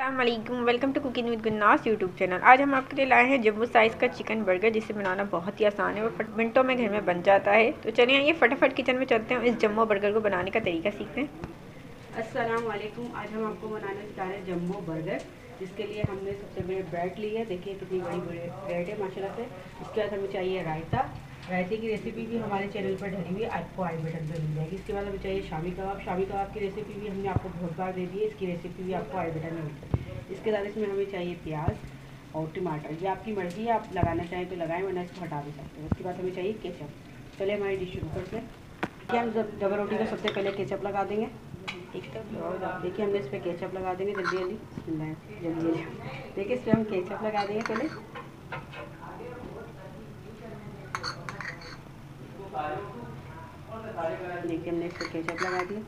अस्सलामुअलैकुम, welcome to cooking with Gunnas YouTube channel. आज हम आपके लिए लाए हैं जम्बो साइज़ का चिकन बर्गर, जिसे बनाना बहुत ही आसान है और मिनटों में घर में बन जाता है। तो चलिए आइए फटाफट किचन में चलते हैं, इस जम्बो बर्गर को बनाने का तरीका सीखते हैं। अस्सलाम वालेकुम। आज हम आपको बनाने सिखा रहे हैं जम्बो बर्गर, जिसके लिए हमने सबसे बड़े ब्रेड ली है। देखिए कितनी बड़ी बड़ी ब्रेड है माशाल्लाह से। इसके बाद हमें चाहिए रायता। रायते की रेसिपी भी हमारे चैनल पर डली हुई है, आपको आई बटन पर मिल जाएगी। इसके बाद हमें चाहिए शामी कबाब। शामी कबाब की रेसिपी भी हमने आपको बहुत बार दे दी है, इसकी रेसिपी भी आपको आई बटन में मिल जाएगी। इसके बाद इसमें हमें चाहिए प्याज और टमाटर। ये आपकी मर्ज़ी है, आप लगाना चाहें तो लगाएं, वरना इसको हटा भी सकते हैं। उसके बाद हमें चाहिए केचप। चलिए हमारी डिश शुरू करते हैं। देखिए हम डबल रोटी को सबसे पहले केचप लगा देंगे। देखिए हमने इस पर केचप लगा देंगे जल्दी जल्दी जल्दी। देखिए इस पर हम केचप लगा देंगे पहले। देखिए हमने इस पर केचप लगा दिया।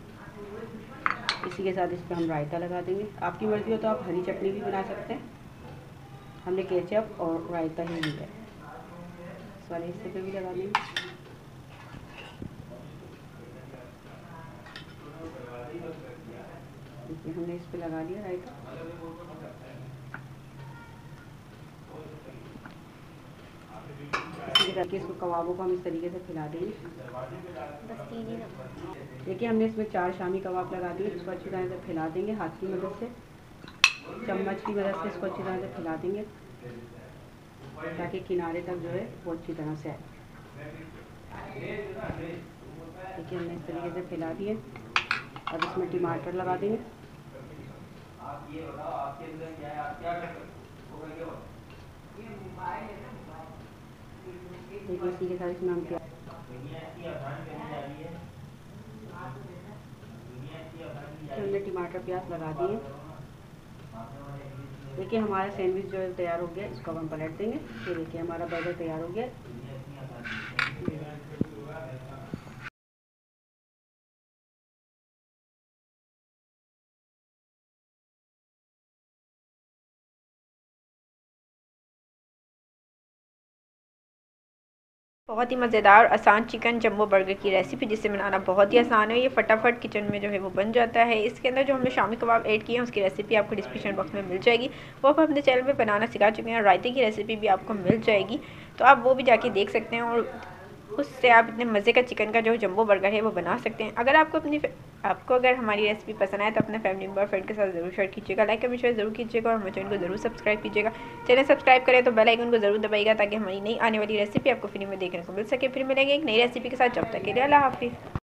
इसी के साथ इस पर हम रायता लगा देंगे। आपकी मर्ज़ी हो तो आप हरी चटनी भी बना सकते हैं। हमने केचप और रायता ही लिया है, इस वाले हिस्से पे भी लगा देंगे। देखिए हमने इस पे लगा दिया रायता। रखिए इसको कबाबों को हम इस तरीके से फैला देंगे। देखिए हमने इसमें 4 शामी कबाब लगा दिए। इसको अच्छी तरह से फैला देंगे हाथ की मदद से, चम्मच की मदद से इसको अच्छी तरह से फैला देंगे, ताकि किनारे तक जो है वो अच्छी तरह से आए। देखिए हमने इस तरीके से फैला दिए। अब इसमें टमाटर लगा देंगे। देखिए इसी के साथ इसमें हम हमने टमाटर प्याज लगा दिए। देखिए हमारा सैंडविच जो है तैयार हो गया। इसको अब हम पलट देंगे। ये देखिए हमारा बर्गर तैयार हो गया। बहुत ही मज़ेदार आसान चिकन जम्बो बर्गर की रेसिपी, जिसे बनाना बहुत ही आसान है। ये फटाफट किचन में जो है वो बन जाता है। इसके अंदर जो हमने शामी कबाब ऐड किए हैं उसकी रेसिपी आपको डिस्क्रिप्शन बॉक्स में मिल जाएगी। वो आप अपने चैनल पे बनाना सिखा चुके हैं। रायते की रेसिपी भी आपको मिल जाएगी, तो आप वो भी जाके देख सकते हैं और उससे आप इतने मज़े का चिकन का जो जम्बो बर्गर है वो बना सकते हैं। अगर आपको अगर हमारी रेसिपी पसंद आए तो अपने फैमिली मेम्बर फ्रेंड के साथ ज़रूर शेयर कीजिएगा, लाइक कमेंट शेयर ज़रूर कीजिएगा और हमारे चैनल को ज़रूर सब्सक्राइब कीजिएगा। चैनल सब्सक्राइब करें तो बेल आइकन को ज़रूर दबाइएगा, ताकि हमारी नई आने वाली रेसिपी आपको फ्री में देखने को मिल सके। फिर मिलेंगे एक नई रेसिपी के साथ, जब तक के लिए अल्लाह हाफिज़।